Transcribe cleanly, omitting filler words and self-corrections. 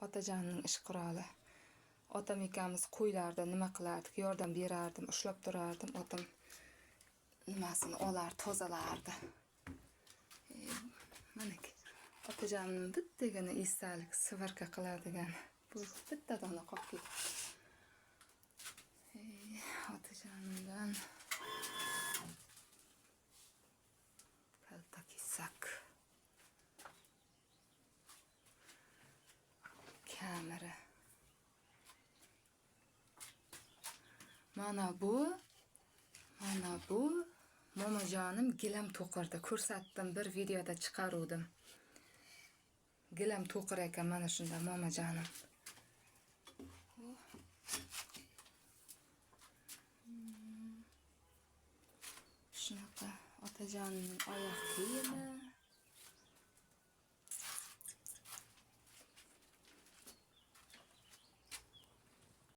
otajonning ish quroli. Otam ikamiz qo'ylarda nima qilardik, yordam berardim, ushlab turardim. Otam nimasini olar, tozalardi. Mana otajonning bittagina esdalik sivarka qiladigan. Bu bitta dona qolib ketdi. Otajonimdan kalta kesak. Kamera. Mana bu momojonim gilam to'qirdi. Ko'rsatdim, bir videoda chiqaruvdim. Gilam to'qir ekan mana shunda momojonim. Shunaqa otajonning oyoq kiyimi.